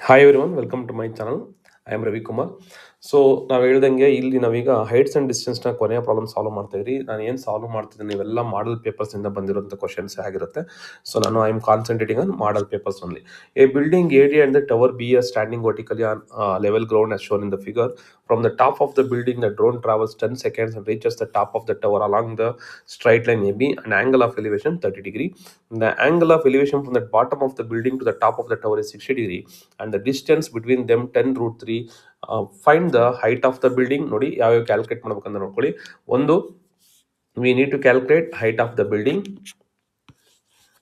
Hi everyone, welcome to my channel. I am Ravikumar. So ನಾವು ಹೇಳ್ದಂಗೆ ಇಲ್ಲಿ ನಾವೀಗ ಹೈಟ್ಸ್ ಆ್ಯಂಡ್ ಡಿಸ್ಟೆನ್ಸ್ನ ಕೊನೆಯ ಪ್ರಾಬ್ಲಮ್ ಸಾಲ್ವ್ ಮಾಡ್ತಾ ಇದ್ರಿ. ನಾನು ಏನು ಸಾಲ್ವ್ ಮಾಡ್ತಿದ್ದೀನಿ ಇವೆಲ್ಲ ಮಾಡಲ್ ಪೇಪರ್ಸಿಂದ ಬಂದಿರುವಂಥ ಕ್ವಶನ್ಸ್ ಆಗಿರುತ್ತೆ. ಸೊ ನಾನು I am concentrating on model papers only. A building AD and the tower B are standing vertically on level ground as shown in the figure. From the top of the building, the drone travels 10 seconds and reaches the top of the tower along the straight line AB, an angle of elevation 30 degree. The angle of elevation from the bottom of the building to the top of the tower is 60 degree, and the distance between them 10 root 3. Find the height of the building. ನೋಡಿ ಯಾವ್ಯಾವ calculate ಮಾಡ್ಬೇಕಂತ ನೋಡ್ಕೊಳ್ಳಿ. ಒಂದು, we need to calculate height of the building,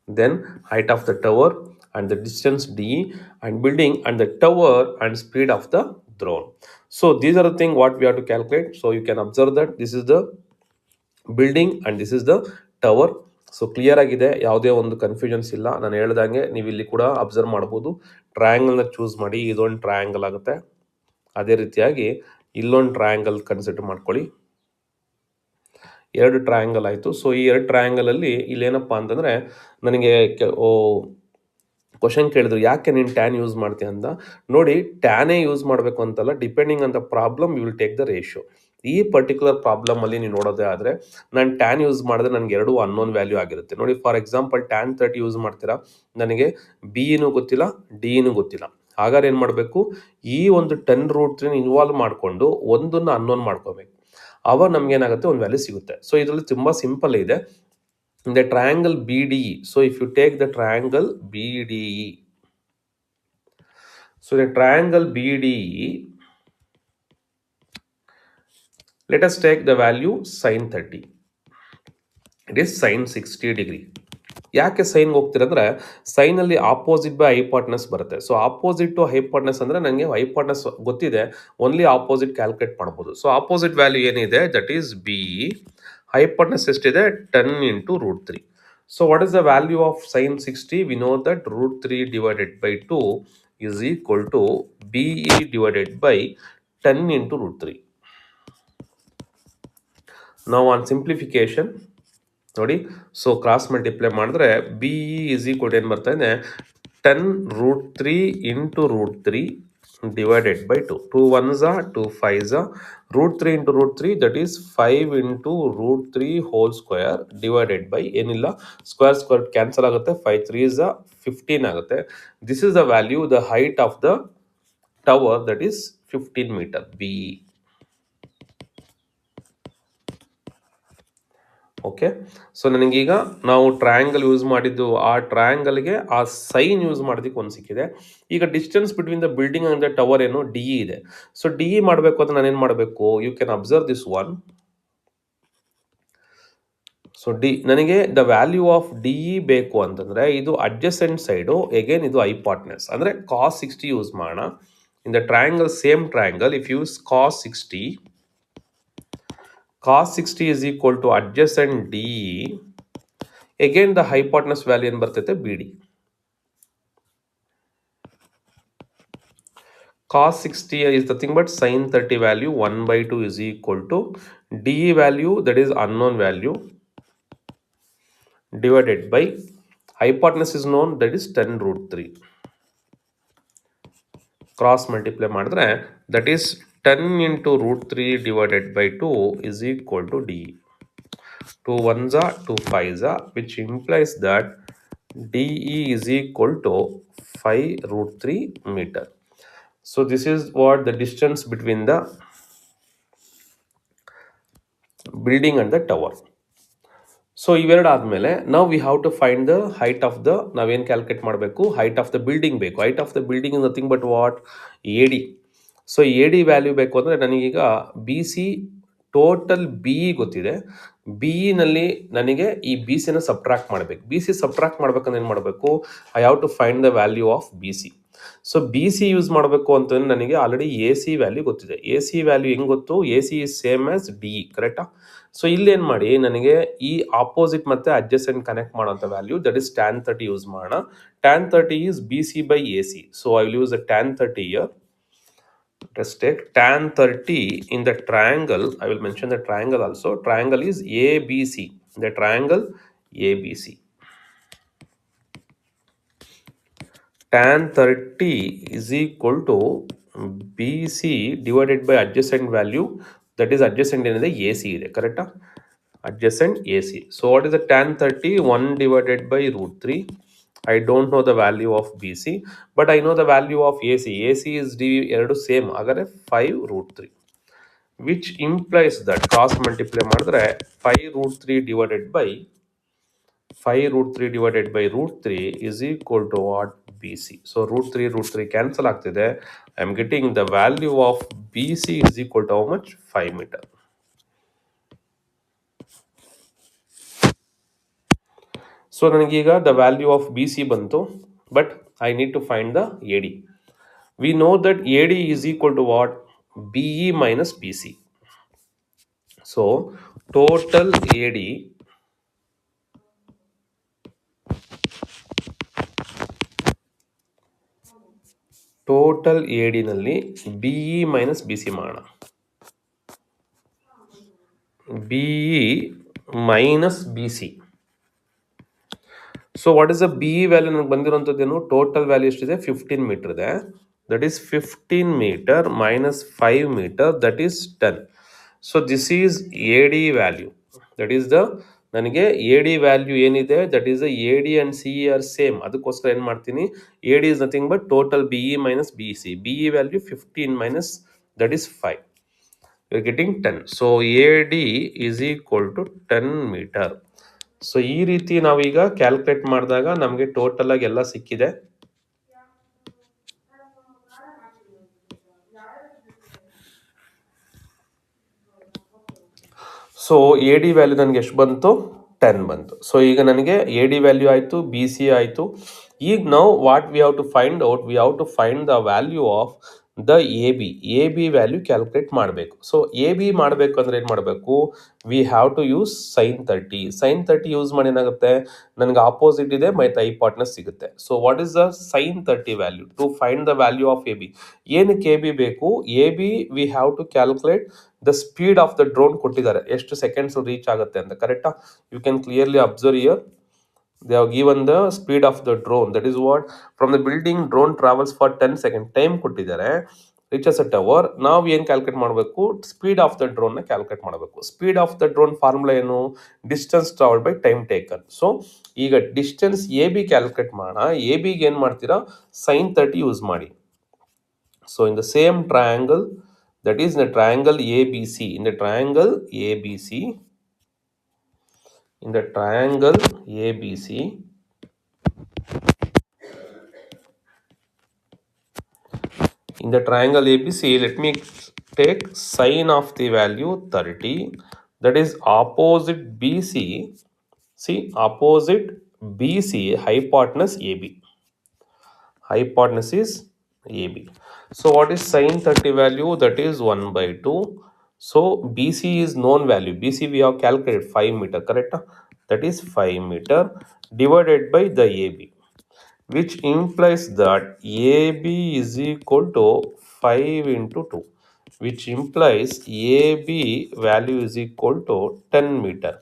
then height of the tower and the distance DE, and building and the tower and speed of the drone. So these are the thing what we have to calculate. So you can observe that this is the building and this is the tower. So clear ಆಗಿದೆ, ಯಾವುದೇ ಒಂದು confusions ಇಲ್ಲ. ನಾನು ಹೇಳ್ದಂಗೆ ನೀವು ಇಲ್ಲಿ ಕೂಡ observe ಮಾಡ್ಬೋದು. ಟ್ರಯಾಂಗಲ್ನ ಚೂಸ್ ಮಾಡಿ, ಇದೊಂದು ಟ್ರಯಾಂಗಲ್ ಆಗುತ್ತೆ. ಅದೇ ರೀತಿಯಾಗಿ ಇಲ್ಲೊಂದು ಟ್ರಯಾಂಗಲ್ ಕನ್ಸಿಡರ್ ಮಾಡ್ಕೊಳ್ಳಿ. ಎರಡು ಟ್ರಯಾಂಗಲ್ ಆಯಿತು. ಸೊ ಈ ಎರಡು ಟ್ರಯಾಂಗಲಲ್ಲಿ ಇಲ್ಲೇನಪ್ಪ ಅಂತಂದರೆ ನನಗೆ ಕ್ವಶನ್ ಕೇಳಿದ್ರು, ಯಾಕೆ ನೀನು ಟ್ಯಾನ್ ಯೂಸ್ ಮಾಡ್ತೀಯ ಅಂತ. ನೋಡಿ, ಟ್ಯಾನೇ ಯೂಸ್ ಮಾಡಬೇಕು ಅಂತಲ್ಲ, depending on the problem you will take the ratio. ಈ ಪರ್ಟಿಕ್ಯುಲರ್ ಪ್ರಾಬ್ಲಮಲ್ಲಿ ನೀವು ನೋಡೋದೇ ಆದರೆ ನಾನು ಟ್ಯಾನ್ ಯೂಸ್ ಮಾಡಿದ್ರೆ ನನಗೆ ಎರಡೂ ಅನ್ನೋನ್ ವ್ಯಾಲ್ಯೂ ಆಗಿರುತ್ತೆ. ನೋಡಿ, ಫಾರ್ ಎಕ್ಸಾಂಪಲ್ ಟ್ಯಾನ್ 30 ಯೂಸ್ ಮಾಡ್ತೀರಾ, ನನಗೆ BEನೂ ಗೊತ್ತಿಲ್ಲ, DEನೂ ಗೊತ್ತಿಲ್ಲ. ಹಾಗಾದ್ರೆ ಏನು ಮಾಡಬೇಕು, ಈ ಒಂದು 10 ರೂಟ್ 3 ಇನ್ವಾಲ್ವ್ ಮಾಡಿಕೊಂಡು ಒಂದನ್ನು ಅನ್ನೋನ್ ಮಾಡ್ಕೋಬೇಕು. ಆವಾಗ ನಮಗೇನಾಗುತ್ತೆ, ಒಂದು ವ್ಯಾಲ್ಯೂ ಸಿಗುತ್ತೆ. ಸೊ ಇದರಲ್ಲಿ ತುಂಬ ಸಿಂಪಲ್ ಇದೆ. The triangle BDE. So if you take the triangle BDE, so the triangle BDE, let us take the value sin 30. It is sin 60 degree. ಯಾಕೆ ಸೈನ್ಗೆ ಹೋಗ್ತಿರಂದ್ರೆ ಸೈನಲ್ಲಿ ಆಪೋಸಿಟ್ ಬೈ ಹೈಪಾಟ್ನಸ್ ಬರುತ್ತೆ. So opposite to hypotenuse ಅಂದರೆ ನನಗೆ hypotenuse ಗೊತ್ತಿದೆ, only opposite calculate ಮಾಡ್ಬೋದು. So opposite value ಏನಿದೆ, that is BE. Hypotenuse ಎಷ್ಟಿದೆ, 10 into root 3. So what is the value of sin 60? We know that root 3 divided by 2 is equal to BE divided by 10 into root 3. Now on simplification, ನೋಡಿ, so cross multiply ಮಾಡಿದ್ರೆ BE is equal to ಏನು ಬರ್ತಾ ಇದೆ, 10 root 3 into root 3 divided by 2. 2 1s are 2 5s are root 3 into root 3, that is 5 into root 3 whole square divided by ಏನಿಲ್ಲ, square cancel ಆಗುತ್ತೆ, 5 3s are 15 ಆಗುತ್ತೆ. This is the value, the height of the tower, that is 15 meter BE. Okay, so ನನಗೀಗ ನಾವು triangle use ಮಾಡಿದ್ದು, ಆ ಟ್ರಯಾಂಗಲ್ಗೆ ಆ sign use ಮಾಡೋದಕ್ಕೆ ಒಂದು ಸಿಕ್ಕಿದೆ. ಈಗ distance between the building and the tower ಏನು, DE ಇದೆ. ಸೊ DE ಮಾಡಬೇಕು ಅಂತ ನಾನೇನು ಮಾಡಬೇಕು, you can observe this one. So ನನಗೆ ದ ವ್ಯಾಲ್ಯೂ ಆಫ್ DE ಬೇಕು ಅಂತಂದರೆ ಇದು ಅಡ್ಜಸೆಂಟ್ ಸೈಡು, ಎಗೇನ್ ಇದು ಹೈಪಾಟ್ನಸ್ ಅಂದರೆ cos 60 ಯೂಸ್ ಮಾಡೋಣ. In the triangle, same triangle, if use cos 60 is equal to adjacent DE. Again the hypotenuse value ಏನು ಬರ್ತೈತೆ, BD. Cos 60 is nothing but sin 30 value 1 by 2 is equal to DE value, that is unknown value, divided by hypotenuse is known, that is 10 root 3. Cross multiply ಮಾಡಿದ್ರೆ that is 10 into root 3 divided by 2 is equal to DE. 2 1s are 2 5s are, which implies that DE is equal to 5 root 3 meter. So this is what the distance between the building and the tower. So ಇವೆರಡು ಆದಮೇಲೆ ನಾವು we have to find the height of the, ನಾವೇನು calculate ಮಾಡಬೇಕು, height of the building ಬೇಕು. Height of the building is nothing but what, AD. So AD value ಬೇಕು ಅಂದರೆ ನನಗೀಗ BC total BE ಗೊತ್ತಿದೆ. BEನಲ್ಲಿ ನನಗೆ ಈ BCನ ಸಬ್ಟ್ರಾಕ್ಟ್ ಮಾಡಬೇಕು. BC ಸಬ್ಟ್ರಾಕ್ಟ್ ಮಾಡ್ಬೇಕಂದ್ರೆ ಏನು ಮಾಡಬೇಕು, I have to find the value of BC. So BC use ಮಾಡಬೇಕು ಅಂತಂದ್ರೆ ನನಗೆ ಆಲ್ರೆಡಿ AC ವ್ಯಾಲ್ಯೂ ಗೊತ್ತಿದೆ. AC ವ್ಯಾಲ್ಯೂ ಹೆಂಗೆ ಗೊತ್ತು, AC is same as DE, ಕರೆಕ್ಟಾ? ಸೊ ಇಲ್ಲೇನು ಮಾಡಿ, ನನಗೆ ಈ ಆಪೋಸಿಟ್ ಮತ್ತು ಅಡ್ಜಸೆಂಟ್ ಕನೆಕ್ಟ್ ಮಾಡೋಂಥ value, that is tan 30 use ಮಾಡೋಣ. tan 30 is BC by AC. So I will use the tan 30 year. Let's take tan 30 in the triangle. I will mention the triangle also. Triangle is ABC. The triangle ABC. tan 30 is equal to BC divided by adjacent value, that is adjacent ಏನಿದೆ AC ಇದೆ, ಕರೆಕ್ಟಾ? Adjacent AC. So what is the tan 30? 1 divided by root 3. I don't know the value of BC, but I know the value of AC. AC is D ಎರಡು same, ಹಾಗಾದ್ರೆ 5 root 3. Which implies that cross multiply ಮಾಡಿದ್ರೆ 5 root 3 divided by root 3 is equal to what? BC. So root 3 cancel ಆಗ್ತಿದೆ. I am getting the value of BC is equal to how much? 5 meter. So ನನಗೀಗ the value of BC ಬಂತು, but I need to find the AD. We know that AD is equal to what? BE minus BC. So total AD ನಲ್ಲಿ BE minus BC ಮಾಡೋಣ. BE minus BC. So what is the BE value? ನನಗೆ ಬಂದಿರುವಂಥದ್ದೇನು? Total value ಎಷ್ಟಿದೆ? 15 metre ಇದೆ. That is 15 meter minus 5 meter, that is 10. So this is AD value. That is the ನನಗೆ AD value ಏನಿದೆ, that is the AD and CE are same. ಅದಕ್ಕೋಸ್ಕರ ಏನು ಮಾಡ್ತೀನಿ, AD is nothing but total BE minus BC. BE value 15 minus that is 5. You are getting 10. So AD is equal to 10 meter. So ಈ ರೀತಿ ನಾವೀಗ calculate ಮಾಡಿದಾಗ ನಮಗೆ total ಆಗಿ ಎಲ್ಲ ಸಿಕ್ಕಿದೆ. ಸೊ ಎ ಡಿ ವ್ಯಾಲ್ಯೂ ನನಗೆ ಎಷ್ಟು ಬಂತು? 10 ಬಂತು. ಸೊ ಈಗ ನನಗೆ ಎ ಡಿ ವ್ಯಾಲ್ಯೂ ಆಯಿತು, ಬಿ ಸಿ ಆಯಿತು. ಈಗ ನಾವು what we have to find out, we have to find the value of the A B value calculate ಮಾಡಬೇಕು. ಸೊ ಎ ಬಿ ಮಾಡಬೇಕು ಅಂದರೆ ಏನು ಮಾಡಬೇಕು? We have to use sin 30. sin 30 use ಮಾಡಿ ಏನಾಗುತ್ತೆ, ನನಗೆ ಆಪೋಸಿಟ್ ಇದೆ ಮತ್ತು ಹೈಪಾಟ್ನಸ್ ಸಿಗುತ್ತೆ. So what is the sin 30 value? To find the value of A B. ಏನಕ್ಕೆ ಎ ಬಿ ಬೇಕು? A B we have to calculate the speed of the drone ಕೊಟ್ಟಿದ್ದಾರೆ, ಎಷ್ಟು ಸೆಕೆಂಡ್ಸ್ ರೀಚ್ ಆಗುತ್ತೆ ಅಂತ, ಕರೆಕ್ಟಾ? You can clearly observe here. They have given the speed of the drone, that is what, from the building drone travels for 10 seconds. Time ಕೊಟ್ಟಿದ್ದಾರೆ, reaches a tower. ನಾವು ಏನು calculate ಮಾಡಬೇಕು? Speed of the ಡ್ರೋನ್ನ calculate ಮಾಡಬೇಕು. Speed of the drone formula ಏನು? Distance travel by time taken. So ಈಗ distance A B calculate ಮಾಡೋಣ. A ಬಿಗೆ ಏನು ಮಾಡ್ತೀರಾ? sin 30 ಯೂಸ್ ಮಾಡಿ. So in the same triangle, that is in the triangle ABC, in the triangle ABC, in the triangle ABC, in the triangle ABC, let me take sine of the value 30, that is opposite BC. See, opposite BC, hypotenuse AB. Hypotenuse is AB. So what is sin 30 value? That is 1 by 2. So BC is known value. BC we have calculated 5 meter, correct? That is 5 meter divided by the AB, which implies that AB is equal to 5 into 2, which implies AB value is equal to 10 meter.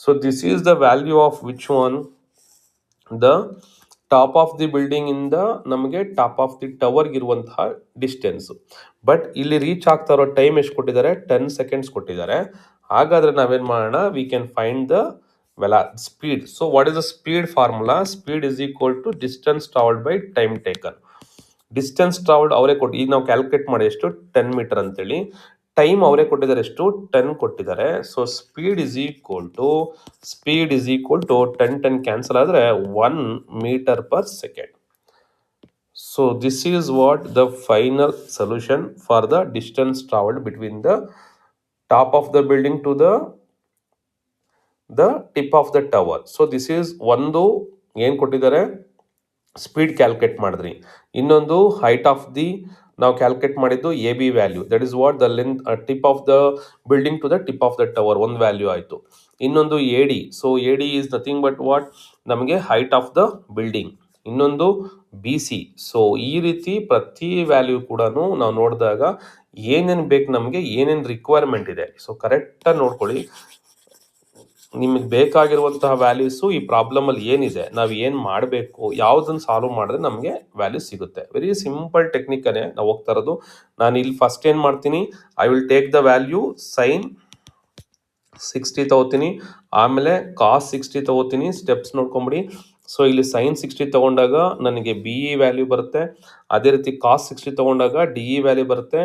So this is the value of which one? The top of the building ಇಂದ ನಮಗೆ top of the ಟವರ್ಗೆ ಇರುವಂತಹ distance. But ಇಲ್ಲಿ reach ಆಗ್ತಾ ಇರೋ time ಎಷ್ಟು ಕೊಟ್ಟಿದ್ದಾರೆ? 10 seconds ಕೊಟ್ಟಿದ್ದಾರೆ. ಹಾಗಾದ್ರೆ ನಾವೇನು ಮಾಡೋಣ? We can find the speed. So what is the speed formula? Speed is equal to distance travelled by time taken. Distance travelled ಅವರೇ ಕೊಟ್ಟು, ಈಗ ನಾವು ಕ್ಯಾಲ್ಕುಲೇಟ್ ಮಾಡಿ ಎಷ್ಟು? 10 ಮೀಟರ್ ಅಂತೇಳಿ. ಟೈಮ್ ಅವರೇ ಕೊಟ್ಟಿದ್ದಾರೆ ಎಷ್ಟು? 10 ಕೊಟ್ಟಿದ್ದಾರೆ. So speed is equal to 10 cancel ಆದರೆ 1 metre per second. So this is what the final solution for the distance travelled between the top of the building to the tip of the tower. So this is ಒಂದು ಏನು ಕೊಟ್ಟಿದ್ದಾರೆ? Speed calculate ಮಾಡಿದ್ರಿ. ಇನ್ನೊಂದು height of the ನಾವು calculate ಮಾಡಿದ್ದು A B value, that is what the length tip of the building to the tip of the tower, ಒಂದು value ಆಯಿತು. ಇನ್ನೊಂದು A D. So A D is nothing but what? ನಮಗೆ height of the building. ಇನ್ನೊಂದು B C. So ಈ ರೀತಿ ಪ್ರತಿ value ಕೂಡ ನಾವು ನೋಡಿದಾಗ ಏನೇನು ಬೇಕು, ನಮಗೆ ಏನೇನು ರಿಕ್ವೈರ್ಮೆಂಟ್ ಇದೆ. ಸೊ ಕರೆಕ್ಟಾಗಿ ನೋಡ್ಕೊಳ್ಳಿ. ನಿಮಗೆ ಬೇಕಾಗಿರುವಂತಹ ವ್ಯಾಲ್ಯೂಸು ಈ ಪ್ರಾಬ್ಲಮಲ್ಲಿ ಏನಿದೆ, ನಾವು ಏನು ಮಾಡಬೇಕು, ಯಾವುದನ್ನು ಸಾಲ್ವ್ ಮಾಡಿದ್ರೆ ನಮಗೆ ವ್ಯಾಲ್ಯೂ ಸಿಗುತ್ತೆ. ವೆರಿ ಸಿಂಪಲ್ ಟೆಕ್ನಿಕನೇ ನಾವು ಹೋಗ್ತಾ ಇರೋದು. ನಾನು ಇಲ್ಲಿ ಫಸ್ಟ್ ಏನು ಮಾಡ್ತೀನಿ, I will take the value sign 60 ತಗೋತೀನಿ, ಆಮೇಲೆ ಕಾಸ್ 60 ತಗೋತೀನಿ. ಸ್ಟೆಪ್ಸ್ ನೋಡ್ಕೊಂಬಿಡಿ. ಸೊ ಇಲ್ಲಿ ಸೈನ್ 60 ತಗೊಂಡಾಗ ನನಗೆ ಬಿ ಇ ವ್ಯಾಲ್ಯೂ ಬರುತ್ತೆ. ಅದೇ ರೀತಿ ಕಾಸ್ 60 ತಗೊಂಡಾಗ ಡಿ ಇ ವ್ಯಾಲ್ಯೂ ಬರುತ್ತೆ.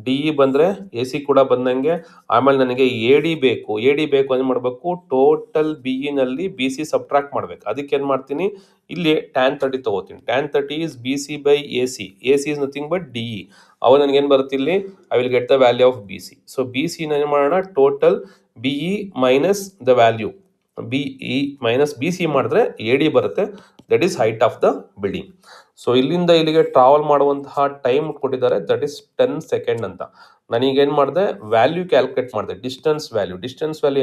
ಡಿ ಇ ಬಂದರೆ ಎ ಸಿ ಕೂಡ ಬಂದಂಗೆ. ಆಮೇಲೆ ನನಗೆ ಎ ಡಿ ಬೇಕು. ಎ ಡಿ ಬೇಕು ಏನು ಮಾಡಬೇಕು, ಟೋಟಲ್ ಬಿ ಇನಲ್ಲಿ ಬಿ ಸಿ ಸಬ್ಟ್ರಾಕ್ಟ್ ಮಾಡಬೇಕು. ಅದಕ್ಕೆ ಏನು ಮಾಡ್ತೀನಿ, ಇಲ್ಲಿ ಟ್ಯಾನ್ 30 ತಗೋತೀನಿ. Tan 30 is B C by A C. A C is nothing but D E. ಅವಾಗ ನನಗೇನು ಬರುತ್ತೆ ಇಲ್ಲಿ, I will get the value of B C. So B C ಏನು ಮಾಡೋಣ, total B E minus the value B E minus B C ಮಾಡಿದ್ರೆ A D ಬರುತ್ತೆ. That is height of the building. So ಇಲ್ಲಿಂದ ಇಲ್ಲಿಗೆ travel ಮಾಡುವಂತಹ time ಕೊಟ್ಟಿದ್ದಾರೆ, that is 10 second ಅಂತ. ನಾನೀಗೇನು ಮಾಡಿದೆ, ವ್ಯಾಲ್ಯೂ ಕ್ಯಾಲ್ಕುಲೇಟ್ ಮಾಡಿದೆ, ಡಿಸ್ಟೆನ್ಸ್ ವ್ಯಾಲ್ಯೂ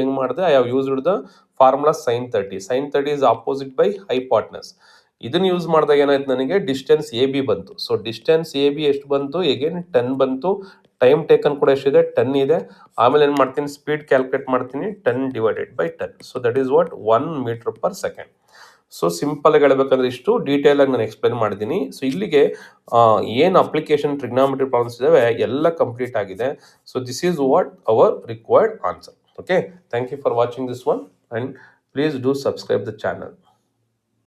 ಹೆಂಗೆ ಮಾಡಿದೆ, I have used the formula sine 30. Sine 30 is opposite by hypotenuse. ಇದನ್ನು ಯೂಸ್ ಮಾಡಿದಾಗ ಏನಾಯ್ತು, ನನಗೆ ಡಿಸ್ಟೆನ್ಸ್ ಎ ಬಿ ಬಂತು. ಸೊ ಡಿಸ್ಟೆನ್ಸ್ ಎ ಬಿ ಎಷ್ಟು ಬಂತು, ಎಗೇನ್ 10 ಬಂತು. ಟೈಮ್ ಟೇಕನ್ ಕೂಡ ಎಷ್ಟಿದೆ, 10 ಇದೆ. ಆಮೇಲೆ ಏನು ಮಾಡ್ತೀನಿ, ಸ್ಪೀಡ್ ಕ್ಯಾಲ್ಕುಲೇಟ್ ಮಾಡ್ತೀನಿ, 10 divided by 10. So that is what 1 metre per second. So simple ಆಗಿ ಹೇಳ್ಬೇಕಂದ್ರೆ ಇಷ್ಟು ಡೀಟೇಲ್ ಆಗಿ ನಾನು ಎಕ್ಸ್ಪ್ಲೇನ್ ಮಾಡಿದ್ದೀನಿ. ಸೊ ಇಲ್ಲಿಗೆ ಏನು ಅಪ್ಲಿಕೇಶನ್ ಟ್ರಿಗ್ನಾಮೆಟ್ರಿ ಪ್ರಾಬ್ಲಮ್ಸ್ ಇದಾವೆ ಎಲ್ಲ ಕಂಪ್ಲೀಟ್ ಆಗಿದೆ. So this is what our required answer. Okay, thank you for watching this one, and please do subscribe the channel.